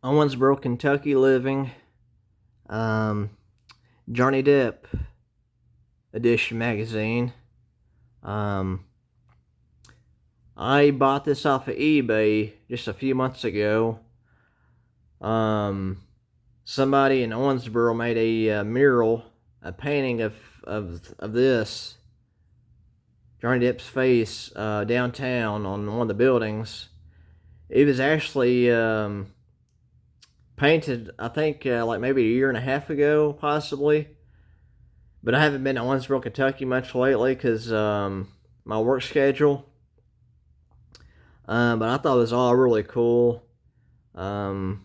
Owensboro, Kentucky living. Um, Johnny Depp edition magazine. Um, I bought this off of eBay just a few months ago. Um, Somebody in Owensboro made a mural, a painting of this Johnny Depp's face downtown on one of the buildings. It was actually painted, I think, like maybe a year and a half ago, possibly. But I haven't been to Owensboro, Kentucky much lately because my work schedule. But I thought it was all really cool. Um,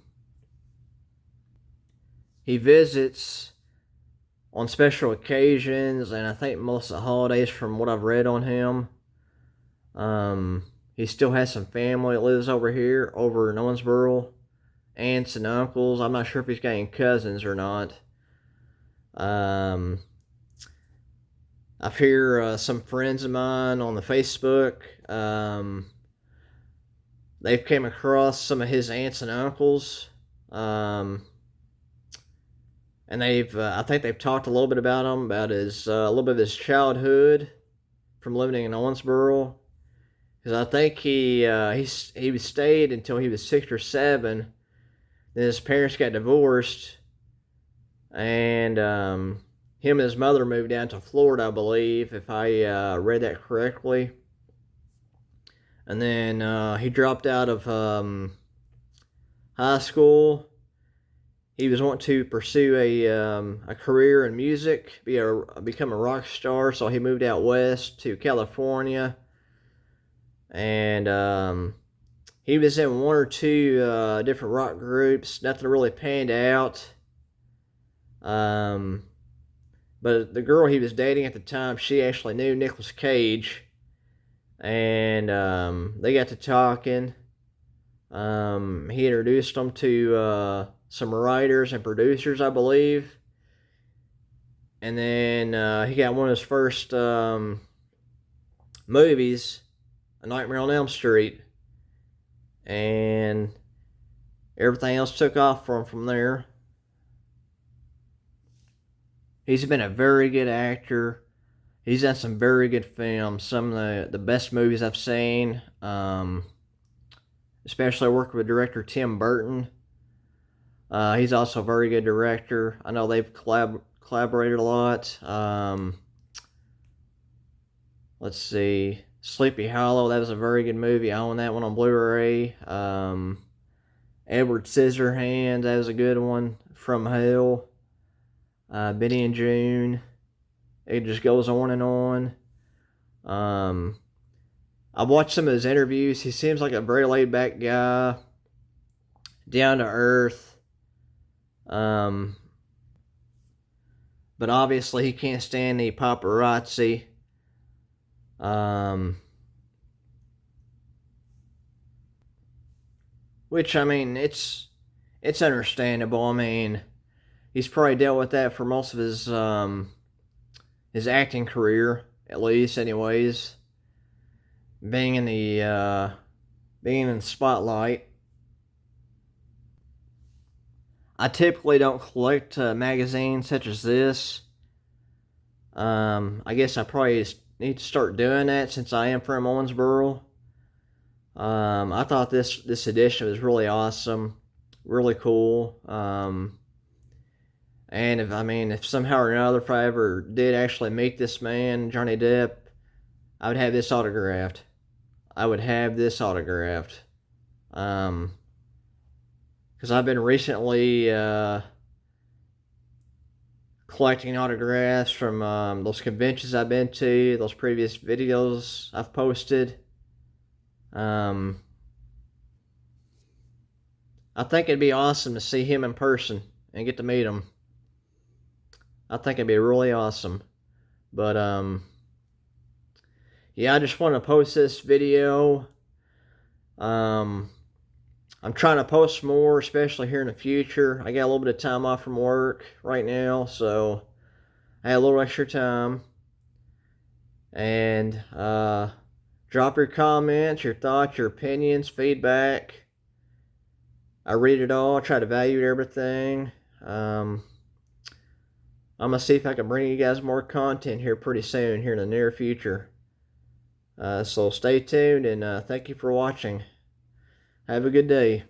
he visits on special occasions, and I think most of the holidays, from what I've read on him. He still has some family that lives over here, over in Owensboro, aunts and uncles. I'm not sure if he's got any cousins or not. Um, I've heard some friends of mine on the Facebook. They've came across some of his aunts and uncles, and I think they've talked a little bit about him, about his a little bit of his childhood from living in Owensboro. Because I think he stayed until he was 6 or 7. Then his parents got divorced, and him and his mother moved down to Florida, I believe, if I read that correctly. And then he dropped out of high school. He was wanting to pursue a career in music, become a rock star. So he moved out west to California, and he was in one or two different rock groups. Nothing really panned out. But the girl he was dating at the time, she actually knew Nicolas Cage, and they got to talking. He introduced them to some writers and producers, I believe. And then he got one of his first movies, A Nightmare on Elm Street. And everything else took off for him from there. He's been a very good actor. He's done some very good films. Some of the best movies I've seen. Especially working with director Tim Burton. He's also a very good director. I know they've collaborated a lot. Let's see. Sleepy Hollow, that was a very good movie. I own that one on Blu-ray. Edward Scissorhands, that was a good one. From Hell. Benny and June. It just goes on and on. I've watched some of his interviews. He seems like a very laid-back guy, down to earth. But obviously he can't stand the paparazzi. Which, I mean, it's understandable. I mean, he's probably dealt with that for most of his acting career, at least, anyways. Being in the spotlight. I typically don't collect magazines such as this. I guess I probably need to start doing that since I am from Owensboro. I thought this edition was really awesome, really cool. And if somehow or another, if I ever did actually meet this man, Johnny Depp, I would have this autographed. Because I've been recently collecting autographs from those conventions I've been to, those previous videos I've posted. I think it'd be awesome to see him in person and get to meet him. I think it'd be really awesome. But yeah, I just want to post this video. I'm trying to post more, especially here in the future. I got a little bit of time off from work right now, so I had a little extra time. And drop your comments, your thoughts, your opinions, feedback. I read it all, try to value everything. I'm going to see if I can bring you guys more content here pretty soon, here in the near future. So stay tuned, and thank you for watching. Have a good day.